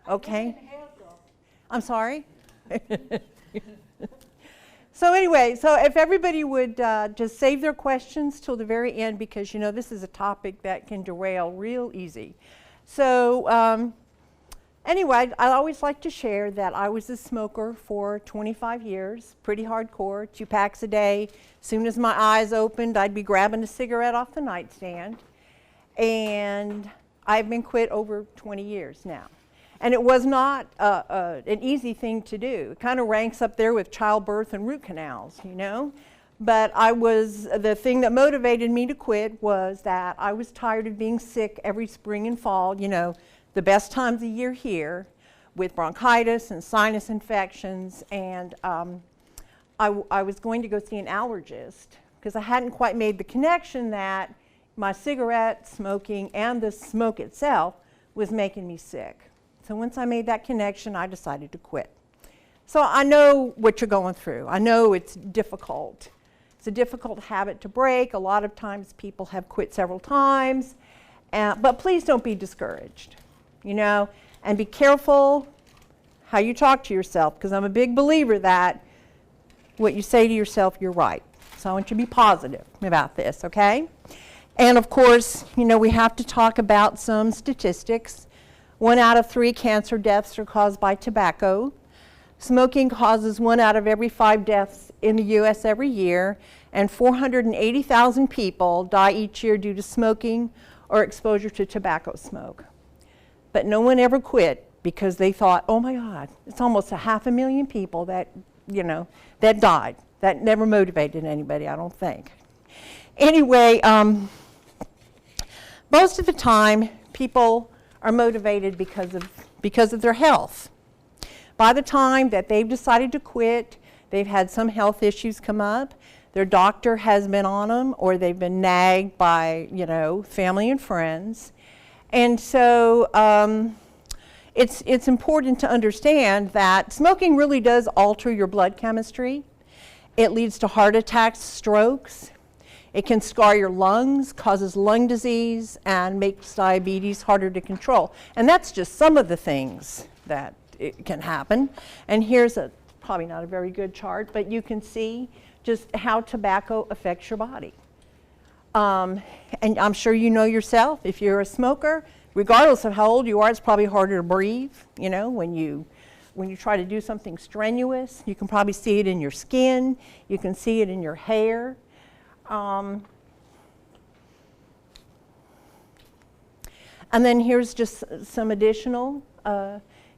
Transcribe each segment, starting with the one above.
Okay. I'm sorry? So anyway, so if everybody would just save their questions till the very end, because you know this is a topic that can derail real easy. So anyway, I always like to share that I was a smoker for 25 years, pretty hardcore, 2 packs a day. As soon as my eyes opened, I'd be grabbing a cigarette off the nightstand. And I've been quit over 20 years now. And it was not an easy thing to do. It kind of ranks up there with childbirth and root canals, you know. But the thing that motivated me to quit was that I was tired of being sick every spring and fall, you know, the best times of year here, with bronchitis and sinus infections. And I was going to go see an allergist because I hadn't quite made the connection that my cigarette smoking and the smoke itself was making me sick. So once I made that connection, I decided to quit. So I know what you're going through. I know it's difficult. It's a difficult habit to break. A lot of times people have quit several times. But please don't be discouraged, you know, and be careful how you talk to yourself, because I'm a big believer that what you say to yourself, you're right. So I want you to be positive about this, okay? And of course, you know, we have to talk about some statistics. 1 out of 3 cancer deaths are caused by tobacco. Smoking causes 1 out of every 5 deaths in the U.S. every year, and 480,000 people die each year due to smoking or exposure to tobacco smoke. But no one ever quit because they thought, oh my God, it's almost 500,000 people that, you know, that died. That never motivated anybody, I don't think. Anyway, most of the time, people are motivated because of their health. By the time that they've decided to quit, they've had some health issues come up, their doctor has been on them, or they've been nagged by, you know, family and friends. And so it's important to understand that smoking really does alter your blood chemistry. It leads to heart attacks, strokes. It can scar your lungs, causes lung disease, and makes diabetes harder to control. And that's just some of the things that it can happen. And here's probably not a very good chart, but you can see just how tobacco affects your body. And I'm sure you know yourself, if you're a smoker, regardless of how old you are, it's probably harder to breathe, you know, when you try to do something strenuous. You can probably see it in your skin. You can see it in your hair. And then here's just some additional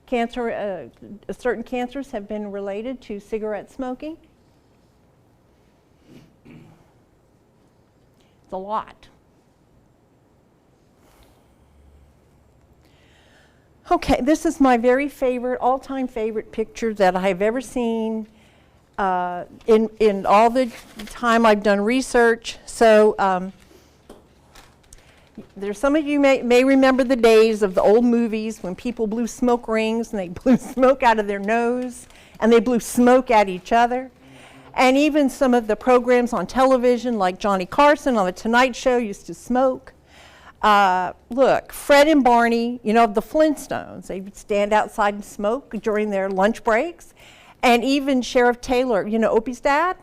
cancer. Certain cancers have been related to cigarette smoking. It's a lot. Okay, this is my very favorite, all-time favorite picture that I have ever seen in all the time I've done research. So there's some of you may remember the days of the old movies when people blew smoke rings and they blew smoke out of their nose and they blew smoke at each other. And even some of the programs on television like Johnny Carson on The Tonight Show used to smoke. Look, Fred and Barney, you know, of the Flintstones, they would stand outside and smoke during their lunch breaks. And even Sheriff Taylor, you know, Opie's dad,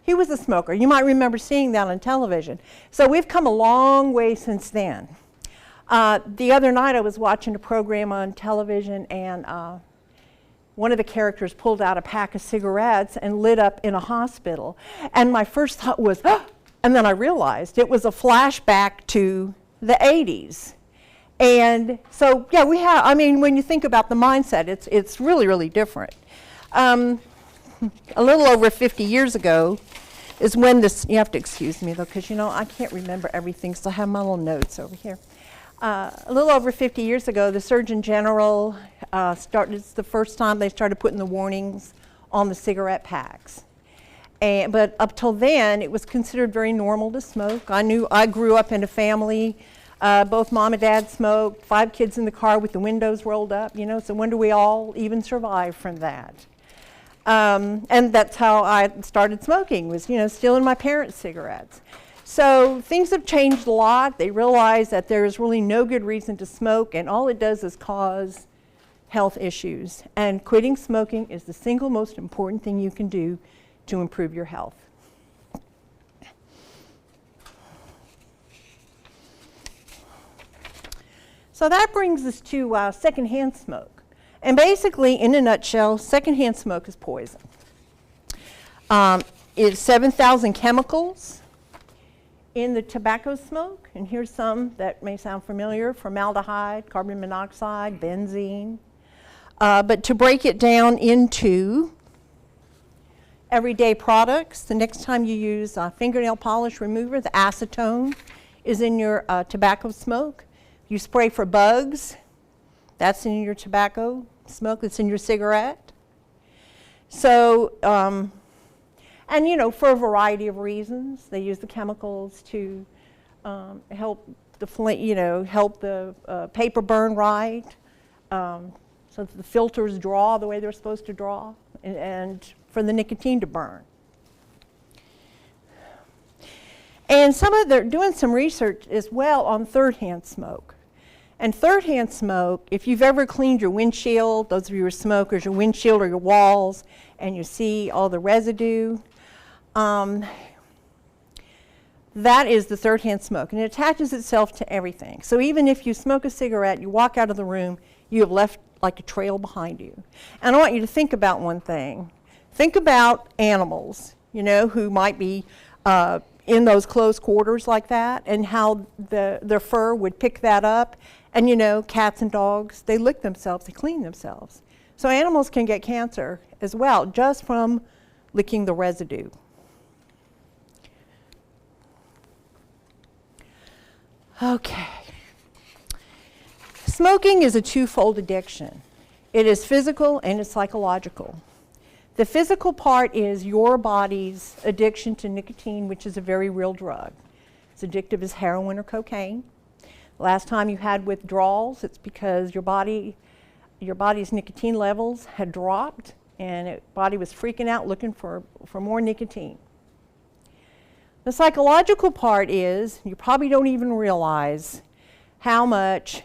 he was a smoker. You might remember seeing that on television. So we've come a long way since then. The other night I was watching a program on television, and one of the characters pulled out a pack of cigarettes and lit up in a hospital. And my first thought was, oh, and then I realized it was a flashback to the 80s. And so, yeah, we have, I mean, when you think about the mindset, it's really, really different. A little over 50 years ago is when this, you have to excuse me though, because you know, I can't remember everything, so I have my little notes over here. A little over 50 years ago, the Surgeon General it's the first time they started putting the warnings on the cigarette packs. But up till then, it was considered very normal to smoke. I grew up in a family, both mom and dad smoked, 5 kids in the car with the windows rolled up, you know, so when do we all even survive from that? And that's how I started smoking, was, you know, stealing my parents' cigarettes. So things have changed a lot. They realize that there is really no good reason to smoke, and all it does is cause health issues. And quitting smoking is the single most important thing you can do to improve your health. So that brings us to secondhand smoke. And basically, in a nutshell, secondhand smoke is poison. It's 7,000 chemicals in the tobacco smoke. And here's some that may sound familiar: formaldehyde, carbon monoxide, benzene. But to break it down into everyday products, the next time you use fingernail polish remover, the acetone is in your tobacco smoke. You spray for bugs, that's in your tobacco smoke, that's in your cigarette. So, and you know, for a variety of reasons, they use the chemicals to help the paper burn right, so that the filters draw the way they're supposed to draw, and for the nicotine to burn. And they're doing some research as well on third-hand smoke. And third-hand smoke, if you've ever cleaned your windshield, those of you who are smokers, your windshield or your walls, and you see all the residue, that is the third-hand smoke, and it attaches itself to everything. So even if you smoke a cigarette, you walk out of the room, you have left like a trail behind you. And I want you to think about one thing. Think about animals, you know, who might be in those close quarters like that, and how their fur would pick that up. And you know, cats and dogs, they lick themselves, they clean themselves. So animals can get cancer as well, just from licking the residue. Okay. Smoking is a twofold addiction. It is physical and it's psychological. The physical part is your body's addiction to nicotine, which is a very real drug. It's addictive as heroin or cocaine. Last time you had withdrawals, it's because your body's nicotine levels had dropped, and your body was freaking out looking for more nicotine. The psychological part is you probably don't even realize how much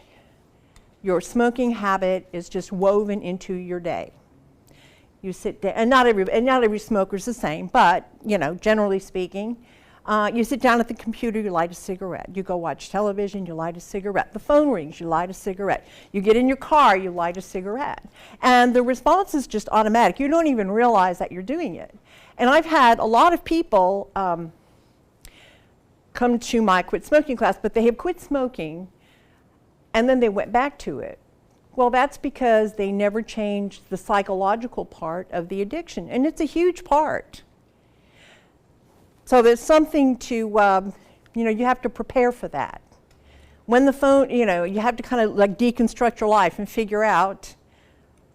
your smoking habit is just woven into your day. You sit down, and not every smoker is the same, but you know, generally speaking, you sit down at the computer, you light a cigarette. You go watch television, you light a cigarette. The phone rings, you light a cigarette. You get in your car, you light a cigarette. And the response is just automatic. You don't even realize that you're doing it. And I've had a lot of people come to my quit smoking class, but they have quit smoking and then they went back to it. Well, that's because they never changed the psychological part of the addiction, and it's a huge part. So there's something to, you have to prepare for that. When the phone, you have to kind of like deconstruct your life and figure out,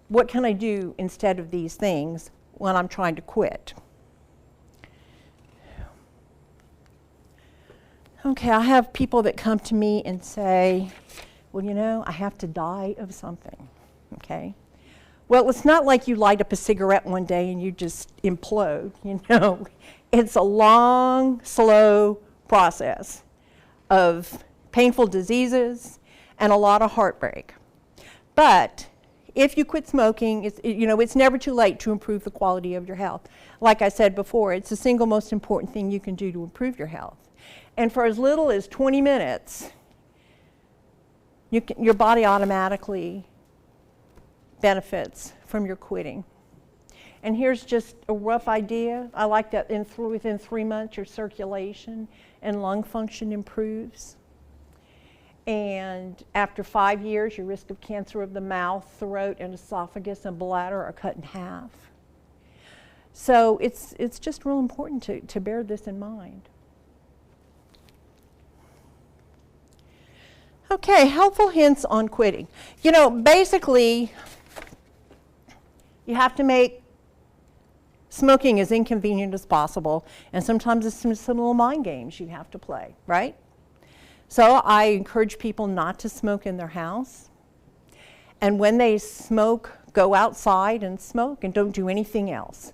what can I do instead of these things when I'm trying to quit? Okay, I have people that come to me and say, well, I have to die of something, okay? Well, it's not like you light up a cigarette one day and you just implode, It's a long, slow process of painful diseases and a lot of heartbreak. But if you quit smoking, it's never too late to improve the quality of your health. Like I said before, it's the single most important thing you can do to improve your health. And for as little as 20 minutes, your body automatically benefits from your quitting. And here's just a rough idea. I like that within 3 months, your circulation and lung function improves. And after 5 years, your risk of cancer of the mouth, throat, and esophagus and bladder are cut in half. So it's just real important to bear this in mind. Okay, helpful hints on quitting. Basically, you have to make smoking as inconvenient as possible, and sometimes it's some little mind games you have to play, right? So I encourage people not to smoke in their house, and when they smoke, go outside and smoke and don't do anything else.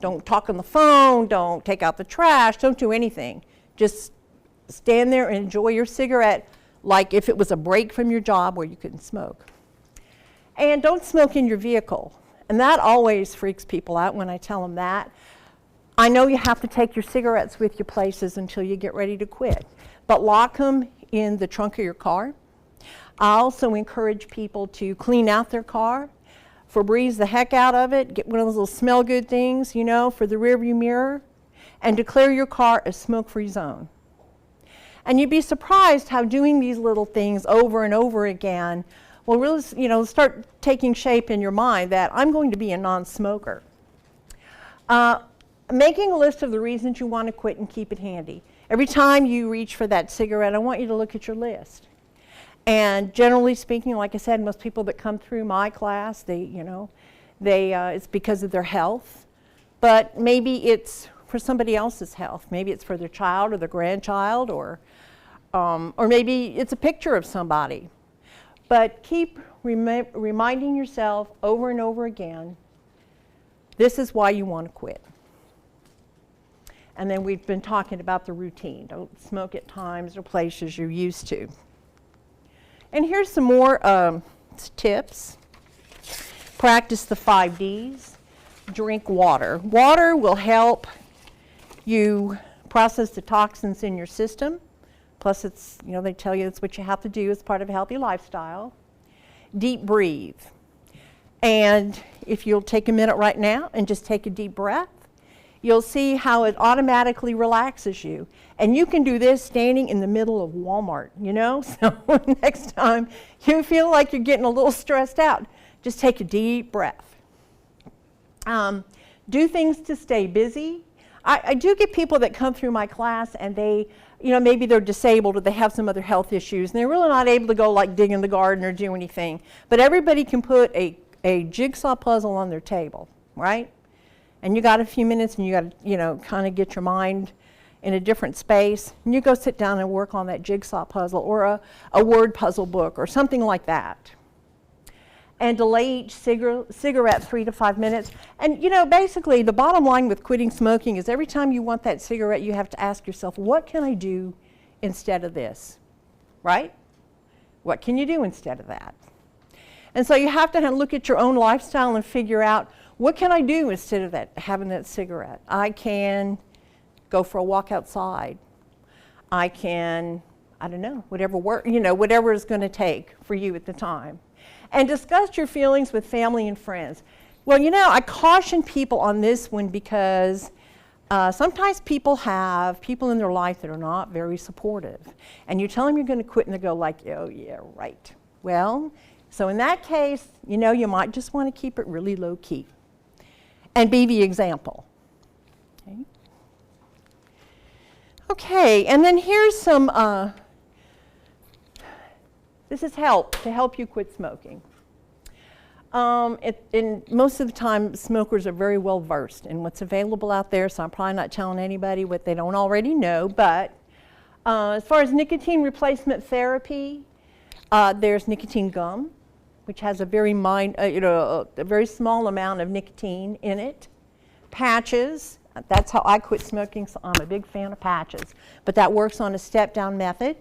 Don't talk on the phone, don't take out the trash, don't do anything. Just stand there and enjoy your cigarette like if it was a break from your job where you couldn't smoke. And don't smoke in your vehicle. And that always freaks people out when I tell them that. I know you have to take your cigarettes with you places until you get ready to quit, but lock them in the trunk of your car. I also encourage people to clean out their car, Febreze the heck out of it, get one of those little smell good things, you know, for the rearview mirror, and declare your car a smoke-free zone. And you'd be surprised how doing these little things over and over again will really, you know, start taking shape in your mind that I'm going to be a non-smoker. Making a list of the reasons you want to quit and keep it handy. Every time you reach for that cigarette, I want you to look at your list. And generally speaking, like I said, most people that come through my class, it's because of their health. But maybe it's for somebody else's health. Maybe it's for their child or their grandchild, or maybe it's a picture of somebody. But keep reminding yourself over and over again, this is why you want to quit. And then we've been talking about the routine. Don't smoke at times or places you're used to. And here's some more tips. Practice the 5 Ds. Drink water. Water will help you process the toxins in your system. Plus, it's, you know, they tell you it's what you have to do as part of a healthy lifestyle. Deep breathe. And if you'll take a minute right now and just take a deep breath, you'll see how it automatically relaxes you. And you can do this standing in the middle of Walmart, you know? So next time you feel like you're getting a little stressed out, just take a deep breath. Do things to stay busy. I do get people that come through my class and they, you know, maybe they're disabled or they have some other health issues and they're really not able to go like dig in the garden or do anything. But everybody can put a jigsaw puzzle on their table, right? And you got a few minutes and you got to, you know, kind of get your mind in a different space. And you go sit down and work on that jigsaw puzzle or a word puzzle book or something like that. And delay each cigarette 3 to 5 minutes. And, you know, basically the bottom line with quitting smoking is every time you want that cigarette, you have to ask yourself, what can I do instead of this, right? What can you do instead of that? And so you have to look at your own lifestyle and figure out, what can I do instead of that, having that cigarette? I can go for a walk outside. I can, I don't know, whatever it's going to take for you at the time. And discuss your feelings with family and friends. Well, you know, I caution people on this one because sometimes people have people in their life that are not very supportive. And you tell them you're going to quit and they go like, oh yeah, right. Well, so in that case, you know, you might just want to keep it really low key and be the example. Okay, and then here's some, this is to help you quit smoking. Most of the time, smokers are very well versed in what's available out there, so I'm probably not telling anybody what they don't already know, but as far as nicotine replacement therapy, there's nicotine gum, which has a very a very small amount of nicotine in it. Patches, that's how I quit smoking, so I'm a big fan of patches. But that works on a step-down method.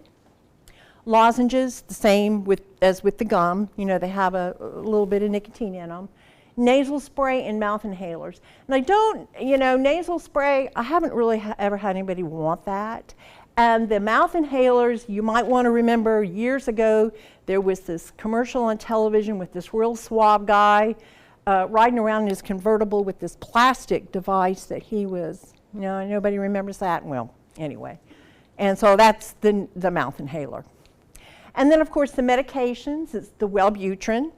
Lozenges, the same as with the gum. You know, they have a little bit of nicotine in them. Nasal spray and mouth inhalers. And nasal spray, I haven't really ever had anybody want that. And the mouth inhalers, you might want to remember years ago, there was this commercial on television with this real suave guy riding around in his convertible with this plastic device that he was, nobody remembers that. Well, anyway. And so that's the mouth inhaler. And then, of course, the medications, it's the Wellbutrin,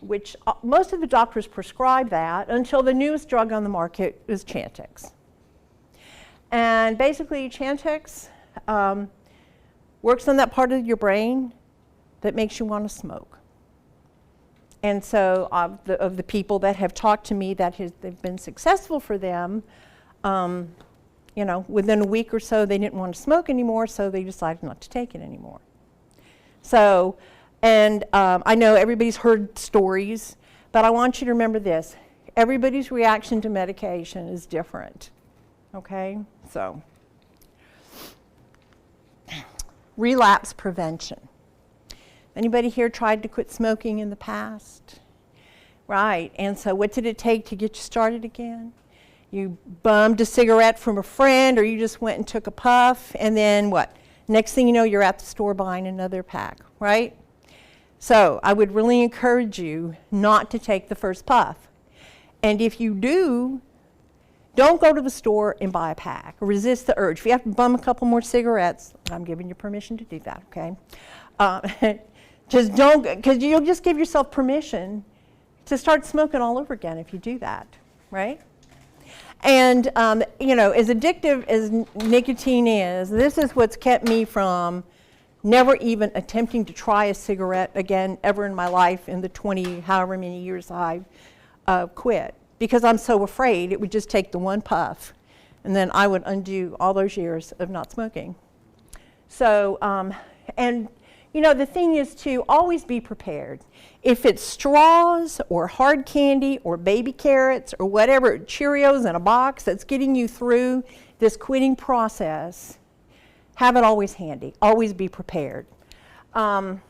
which most of the doctors prescribe that until the newest drug on the market is Chantix. And basically, Chantix works on that part of your brain that makes you want to smoke. And so of the people that have talked to me that they've been successful for them, within a week or so, they didn't want to smoke anymore, so they decided not to take it anymore. So, and I know everybody's heard stories, but I want you to remember this. Everybody's reaction to medication is different, okay? So, relapse prevention. Anybody here tried to quit smoking in the past? Right, and so what did it take to get you started again? You bummed a cigarette from a friend, or you just went and took a puff, and then what? Next thing you know, you're at the store buying another pack, right? So I would really encourage you not to take the first puff. And if you do, don't go to the store and buy a pack. Resist the urge. If you have to bum a couple more cigarettes, I'm giving you permission to do that, okay? Just don't, because you'll just give yourself permission to start smoking all over again if you do that, right? And, you know, as addictive as nicotine is, this is what's kept me from never even attempting to try a cigarette again ever in my life in the 20, however many years I've quit. Because I'm so afraid it would just take the one puff, and then I would undo all those years of not smoking. So, and you know, the thing is to always be prepared. If it's straws or hard candy or baby carrots or whatever, Cheerios in a box that's getting you through this quitting process, have it always handy. Always be prepared. And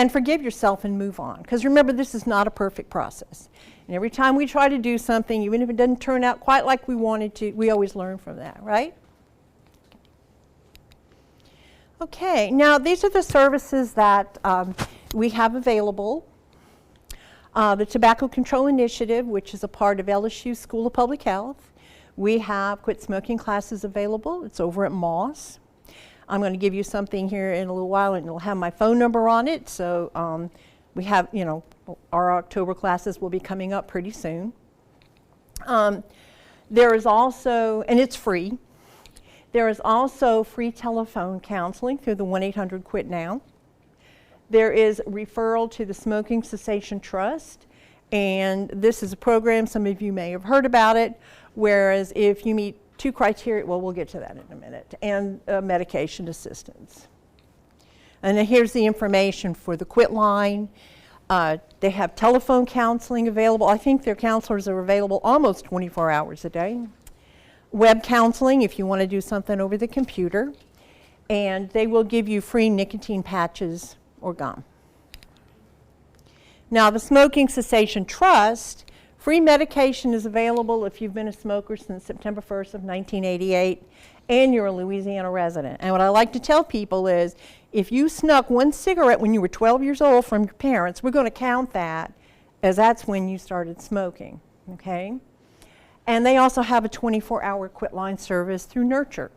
forgive yourself and move on. Because remember, this is not a perfect process. And every time we try to do something, even if it doesn't turn out quite like we wanted to, we always learn from that, right? Okay, now these are the services that we have available. The Tobacco Control Initiative, which is a part of LSU School of Public Health. We have quit smoking classes available. It's over at Moss. I'm going to give you something here in a little while, and it'll have my phone number on it. So we have, you know, our October classes will be coming up pretty soon. There is also, and it's free, there is also free telephone counseling through the 1-800-QUIT-NOW. There is referral to the Smoking Cessation Trust, and this is a program, some of you may have heard about it, whereas if you meet 2 criteria, well, we'll get to that in a minute, and medication assistance. And then here's the information for the Quit line. They have telephone counseling available. I think their counselors are available almost 24 hours a day. Web counseling if you want to do something over the computer. And they will give you free nicotine patches or gum. Now, the Smoking Cessation Trust, free medication is available if you've been a smoker since September 1st of 1988 and you're a Louisiana resident. And what I like to tell people is, if you snuck 1 cigarette when you were 12 years old from your parents, we're going to count that as that's when you started smoking, okay? And they also have a 24-hour quit line service through Nurture.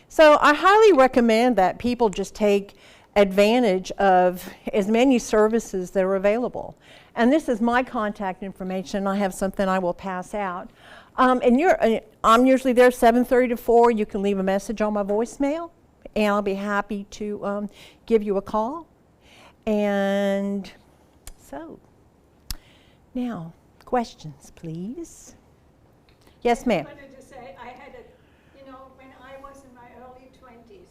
So I highly recommend that people just take advantage of as many services that are available. And this is my contact information. I have something I will pass out. And I'm usually there 7:30 to 4. You can leave a message on my voicemail, and I'll be happy to give you a call. And so, now, questions, please. Yes, ma'am. I wanted to say, I had a, you know, when I was in my early 20s,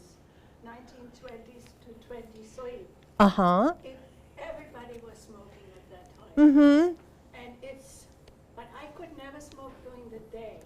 1920s to 23, Uh-huh. everybody was smoking at that time. Mm-hmm. And but I could never smoke during the day.